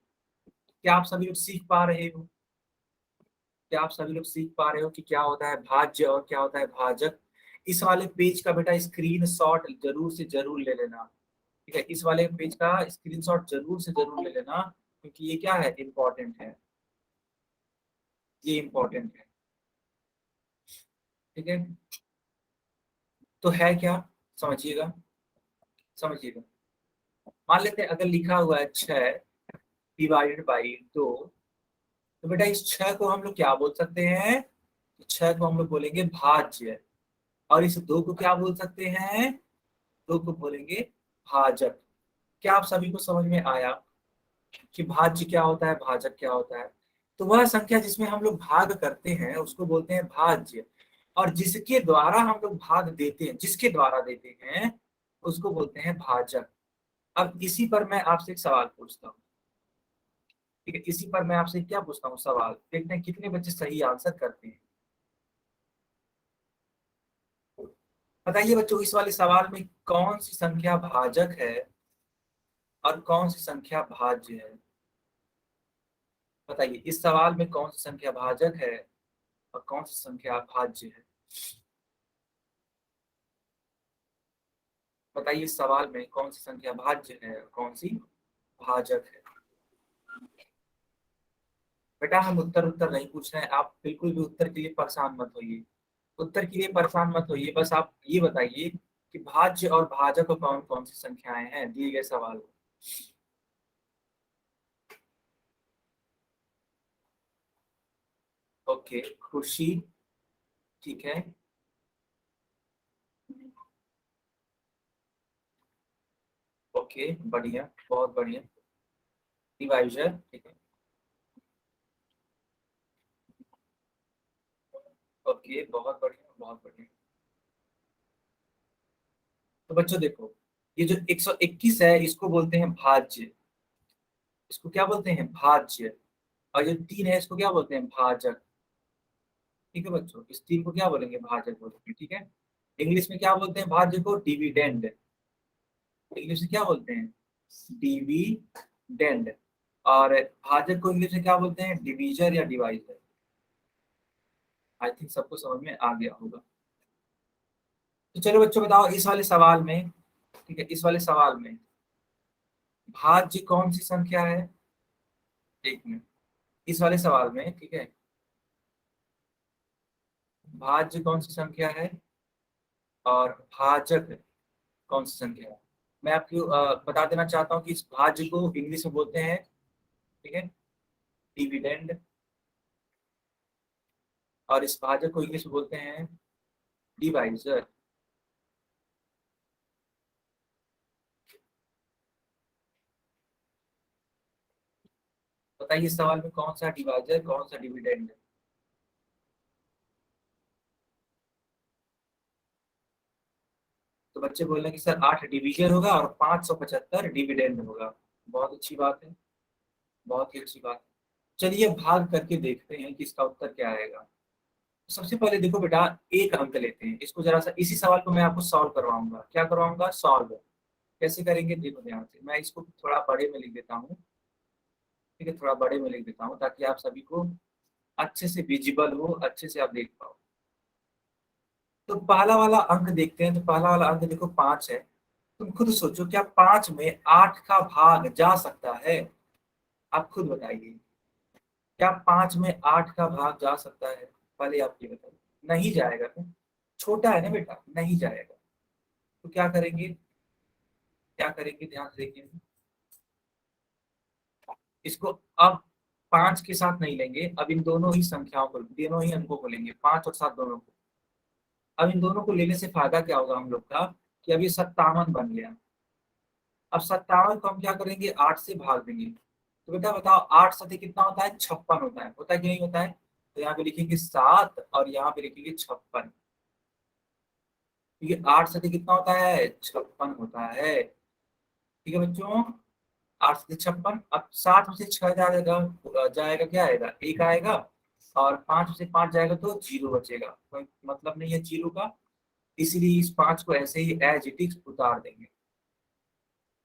क्या आप सभी लोग सीख पा रहे हो? क्या आप सभी लोग सीख पा रहे हो कि क्या होता है भाज्य और क्या होता है भाजक? इस वाले पेज का बेटा स्क्रीनशॉट जरूर से जरूर ले लेना। ठीक है, इस वाले पेज का स्क्रीनशॉट जरूर से जरूर ले लेना, क्योंकि ये क्या है? इंपॉर्टेंट है, ये इंपॉर्टेंट है। ठीक है, तो है क्या? समझिएगा, समझिएगा। मान लेते हैं अगर लिखा हुआ है 6 डिवाइडेड बाई 2, तो बेटा इस 6 को हम लोग क्या बोल सकते हैं? 6 को हम लोग बोलेंगे भाज्य, और इस 2 को क्या बोल सकते हैं? 2 को बोलेंगे भाजक। क्या आप सभी को समझ में आया कि भाज्य क्या होता है, भाजक क्या होता है? तो वह संख्या जिसमें हम लोग भाग करते हैं उसको बोलते हैं भाज्य, और जिसके द्वारा हम लोग भाग देते हैं, जिसके द्वारा देते हैं, उसको बोलते हैं भाजक। अब इसी पर मैं आपसे एक सवाल पूछता हूँ। ठीक है, इसी पर मैं आपसे क्या पूछता हूँ सवाल, देखते हैं कितने बच्चे सही आंसर करते हैं। बताइए बच्चों, इस वाले सवाल में कौन सी संख्या भाजक है और कौन सी संख्या भाज्य है? बताइए, इस सवाल में कौन सी संख्या भाजक है और कौन सी संख्या भाज्य है? बताइए, इस सवाल में कौन सी संख्या भाज्य है और कौन सी भाजक है? बेटा हम उत्तर नहीं पूछ रहे हैं, आप बिल्कुल भी उत्तर के लिए परेशान मत होइए, उत्तर के लिए परेशान मत होइए। बस आप ये बताइए कि भाज्य और भाजक कौन कौन सी संख्याएं हैं दिए गए सवाल में। ओके, खुशी, ठीक है, ओके बढ़िया, बहुत बढ़िया। डिवाइजर, ठीक है, ओके बहुत बढ़िया, बहुत बढ़िया। तो बच्चों देखो, ये जो 121 है इसको बोलते हैं भाज्य, इसको क्या बोलते हैं? भाज्य। और जो 3 है इसको क्या बोलते हैं? भाजक। ठीक है बच्चों, इस 3 को क्या बोलेंगे? भाजक बोलेंगे। ठीक है, इंग्लिश में क्या बोलते हैं भाज्य को? डिविडेंड। इंग्लिश में क्या बोलते हैं? डिविडेंड। और भाजक को इंग्लिश में क्या बोलते हैं? डिवीजर या डिवाइजर। आई थिंक सबको समझ में आ गया होगा। तो चलो बच्चों बताओ, इस वाले सवाल में, ठीक है, इस वाले सवाल में भाज्य कौन सी संख्या है? एक मिनट, इस वाले सवाल में, ठीक है, भाज्य कौन सी संख्या है और भाजक कौन सी संख्या है? मैं आपको बता देना चाहता हूँ कि इस भाज्य को इंग्लिश में बोलते हैं, ठीक है, डिविडेंड, और इस भाजक को इंग्लिश में बोलते हैं डिवाइजर। बताइए इस सवाल में कौन सा डिवाइजर, कौन सा डिविडेंड है? तो बच्चे बोल रहे हैं कि सर 8 डिवीजन होगा और 575 डिविडेंड होगा। बहुत अच्छी बात है, बहुत ही अच्छी बात है। चलिए भाग करके देखते हैं कि इसका उत्तर क्या आएगा। सबसे पहले देखो बेटा, एक अंक लेते हैं, इसको जरा सा, इसी सवाल को मैं आपको सॉल्व करवाऊंगा। क्या करवाऊंगा? सॉल्व। कैसे करेंगे देखो ध्यान से, मैं इसको थोड़ा बड़े में लिख देता हूँ। ठीक है, थोड़ा बड़े में लिख देता हूँ ताकि आप सभी को अच्छे से विजिबल हो, अच्छे से आप देख पाओ। तो पहला वाला अंक देखते हैं। तो पहला वाला अंक देखो 5 है, तुम खुद सोचो, क्या 5 में 8 का भाग जा सकता है? आप खुद बताइए, क्या 5 में 8 का भाग जा सकता है? पहले आप ये बताइए। नहीं जाएगा ना, छोटा है ना बेटा, नहीं जाएगा। तो क्या करेंगे, क्या करेंगे, ध्यान से देखिए इसको। अब 5 के साथ नहीं लेंगे, अब इन दोनों ही संख्याओं को, दोनों ही अंकों को लेंगे, 5 और 7 दोनों को। अब इन दोनों को लेने से फायदा क्या होगा हम लोग का, कि अब ये 57 बन गया। अब 57 को हम क्या करेंगे, 8 से भाग देंगे। तो बेटा बताओ, 8 सतह कितना होता है, 56 होता है कि नहीं होता है? तो यहाँ पे लिखेंगे 7 और यहाँ पे लिखेंगे 56, क्योंकि 8 सतह कितना होता है, 56 होता है। ठीक है बच्चों, 8 से 56। अब 7 में से 6 जाएगा, जाएगा क्या आएगा, 1 आएगा। और 5 में से 5 जाएगा तो 0 बचेगा, कोई मतलब नहीं है 0 का, इसीलिए इस 5 को ऐसे ही एज इट इज उतार देंगे।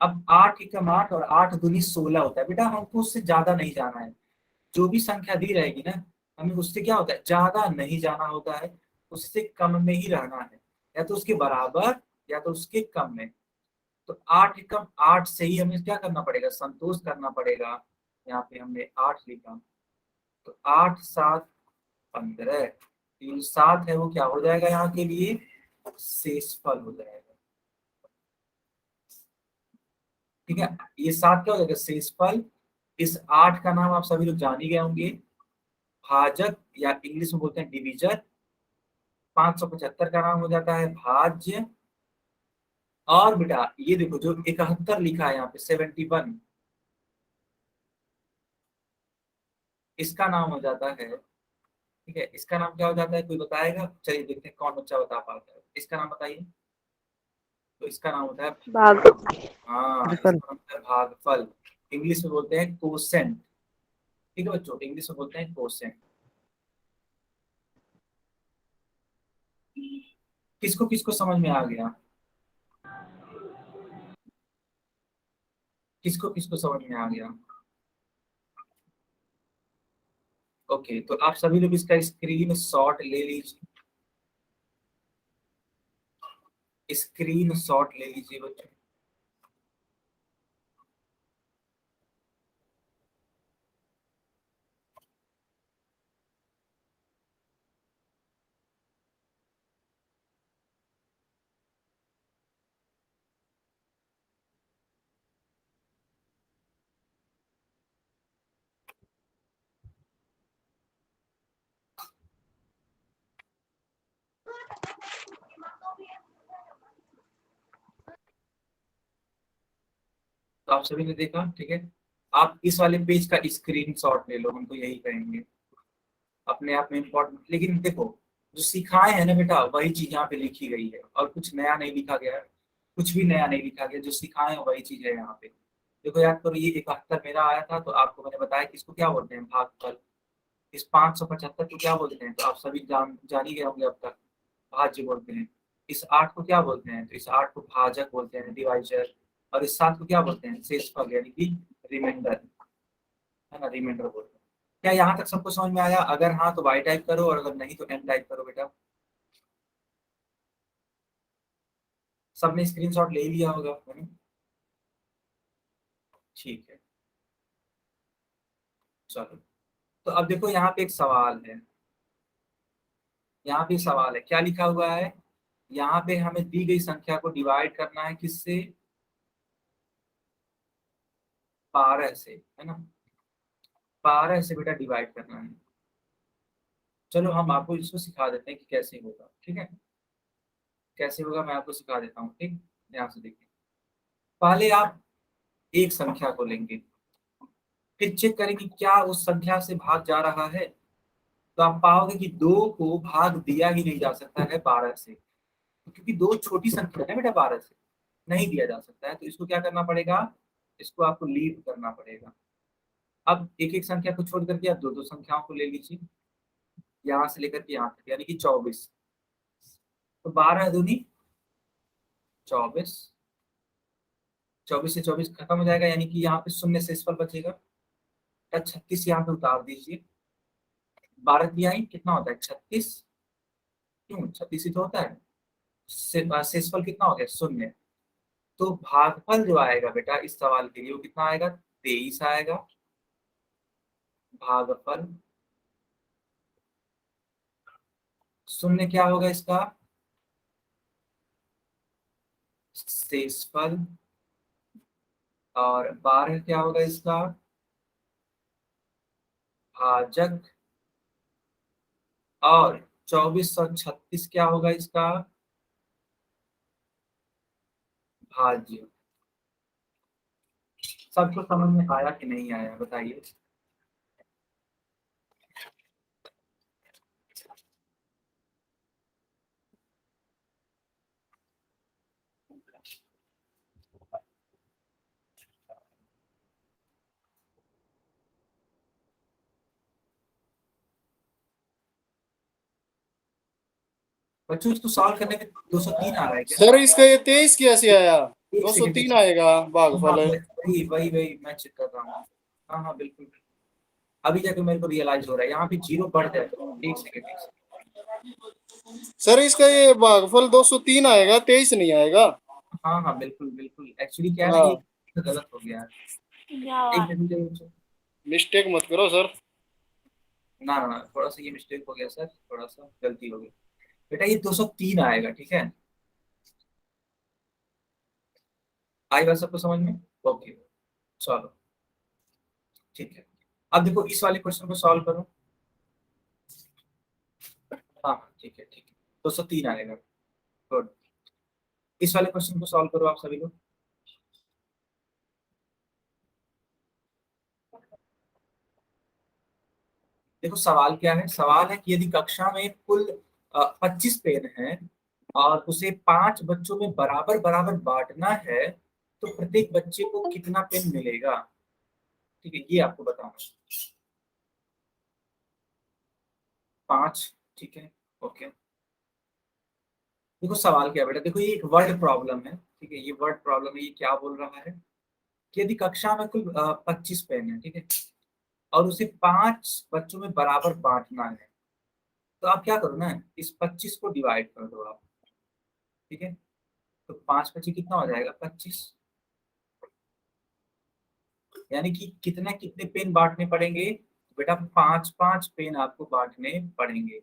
अब 8 एकम 8 और 8 दूनी 16 होता है। बेटा हमको उससे ज्यादा नहीं जाना है, जो भी संख्या दी रहेगी ना, हमें उससे क्या होता है, ज्यादा नहीं जाना होता है, उससे कम में ही रहना है, या तो उसके बराबर या तो उसके कम में। तो 8 एकम 8 से ही हमें क्या करना पड़ेगा, संतोष करना पड़ेगा। यहाँ पे हमने 8 लिखा, तो 8 7 15, ये जो 7 है वो क्या हो जाएगा, यहाँ के लिए शेषफल हो जाएगा। ठीक है, ये 7 क्या हो जाएगा, शेषफल। इस 8 का नाम आप सभी लोग जान ही गए होंगे, भाजक, या इंग्लिश में बोलते हैं डिवीजर। 575 का नाम हो जाता है भाज्य। और बेटा ये देखो, जो 71 लिखा है यहाँ पे 71, इसका नाम हो जाता है, ठीक है, इसका नाम क्या हो जाता है, कोई बताएगा? चलिए देखते हैं कौन बच्चा बता पाता है, इसका नाम बताइए। तो इसका नाम होता है भाग हाँ, इसका नाम होता है भागफल। इंग्लिश में बोलते हैं कोसेंट। ठीक है बच्चों, इंग्लिश में बोलते हैं कोसेंट। किसको किसको समझ में आ गया, किसको किसको समझ में आ गया? ओके, तो आप सभी लोग इसका स्क्रीन शॉट ले लीजिए, स्क्रीन शॉट ले लीजिए बच्चों। तो आप सभी ने देखा, ठीक है। आप इस वाले पेज का स्क्रीन शॉट ले लो, हम तो यही कहेंगे, अपने आप में इम्पोर्टेंट। लेकिन देखो, जो सिखाए हैं ना बेटा, वही चीज यहाँ पे लिखी गई है, और कुछ नया नहीं लिखा गया है, कुछ भी नया नहीं लिखा गया, जो सिखाए हैं वही चीज है यहाँ पे। देखो याद करो, ये 71 मेरा आया था, तो आपको मैंने बताया कि इसको क्या बोलते हैं, भागफल। इस 575 को क्या बोलते हैं, तो आप सभी जान ही गए होंगे अब तक, भाज्य बोलते हैं। इस 8 को क्या बोलते हैं, तो इस 8 को भाजक बोलते हैं, डिवाइजर। और इस 7 को क्या बोलते हैं, शेषफल, यानी कि रिमाइंडर, है ना, रिमाइंडर बोलते हैं। क्या यहाँ तक सबको समझ में आया? अगर हाँ तो वाई टाइप करो, और अगर नहीं तो एन टाइप करो बेटा। सबने स्क्रीनशॉट ले लिया होगा, है ना? ठीक है, चलो। तो अब देखो यहाँ पे एक सवाल है, यहाँ पे सवाल है, क्या लिखा हुआ है, यहाँ पे हमें दी गई संख्या को डिवाइड करना है किससे, 12 से, है ना, 12 से बेटा डिवाइड करना है। चलो हम आपको इसको सिखा देते हैं कि कैसे होगा, ठीक है, कैसे होगा मैं आपको सिखा देता हूँ। ठीक, ध्यान से देखिए। पहले आप एक संख्या को लेंगे, फिर चेक करेंगे क्या उस संख्या से भाग जा रहा है। तो आप पाओगे कि 2 को भाग दिया ही नहीं जा सकता है 12 से, क्योंकि 2 छोटी संख्या है बेटा, 12 से नहीं दिया जा सकता है। तो इसको क्या करना पड़ेगा, इसको आपको लीव करना पड़ेगा। अब एक एक संख्या को छोड़ करके आप 2 संख्याओं को ले लीजिए, यहाँ से लेकर के यहाँ तक, यानी कि 24। तो 12 दूनी 24, 24 से 24 खत्म हो जाएगा, यानी कि यहाँ पे शून्य शेषफल बचेगा। 36 यहाँ पे उतार दीजिए, 12 दिया कितना होता है 36, क्यों 36 ही तो होता है। शेषफल कितना हो गया, शून्य। तो भागफल जो आएगा बेटा इस सवाल के लिए वो कितना आएगा, 23 आएगा। भागफल शून्य क्या होगा इसका, शेषफल, और 12 क्या होगा इसका, भाजक, और 2436 क्या होगा इसका, भाज्य। सबको समझ में आया कि नहीं आया बताइए। बच्चों इसको सॉल्व करने में 203 आ रहा है क्या? सर इसका ये 23 कैसे आया? एक 203 सेकंड। आएगा हाँ, भागफल है। वही वही वही मैं चेक कर रहा हूँ। हाँ हाँ बिल्कुल, अभी जाके मेरे को रियलाइज हो रहा है, यहाँ पे 0 बढ़ जाएगा। एक सेकंड। सर इसका ये भागफल 203 आएगा, 23 नहीं आएगा। हाँ हाँ बिल्कुल बिल्कुल, एक्चुअली क्या है ना, हाँ। ये गलत हो गया है। एक मिनट, मिस्टेक मत करो सर। ना ना ना, थोड़ा सा ये मिस्टेक हो गया सर, थोड़ा सा गलती हो गई बेटा। ये 203 आएगा, ठीक है। आई बात सबको समझ में? ओके चलो ठीक है। अब देखो इस वाले क्वेश्चन को सॉल्व करो। हाँ ठीक है ठीक है, 203 आएगा। गुड। इस वाले क्वेश्चन को सॉल्व करो आप सभी लोग। देखो सवाल क्या है, सवाल है कि यदि कक्षा में कुल 25 पेन हैं और उसे 5 बच्चों में बराबर बराबर बांटना है तो प्रत्येक बच्चे को कितना पेन मिलेगा। ठीक है, ये आपको बताना। 5, ठीक है ओके। देखो सवाल क्या है बेटा, देखो ये एक वर्ड प्रॉब्लम है, ठीक है। ये वर्ड प्रॉब्लम है, ये क्या बोल रहा है कि यदि कक्षा में कुल 25 पेन है, ठीक है, और उसे 5 बच्चों में बराबर बांटना है, तो आप क्या करो ना, इस 25 को डिवाइड कर दो आप, ठीक है। तो 5 25 कितना हो जाएगा, 25। यानी कि कितने कितने पेन बांटने पड़ेंगे बेटा, 5 पेन आपको बांटने पड़ेंगे,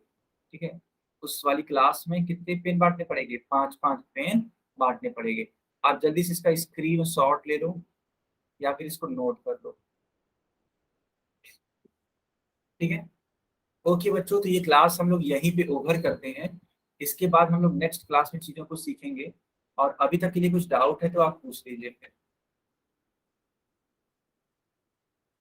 ठीक है। उस वाली क्लास में कितने पेन बांटने पड़ेंगे, 5 पेन बांटने पड़ेंगे। आप जल्दी से इसका स्क्रीन शॉट ले लो या फिर इसको नोट कर लो, ठीक है। ओके बच्चों, तो ये क्लास हम लोग यहीं पे ओवर करते हैं। इसके बाद हम लोग नेक्स्ट क्लास में चीजों को सीखेंगे, और अभी तक के लिए कुछ डाउट है तो आप पूछ लीजिए फिर।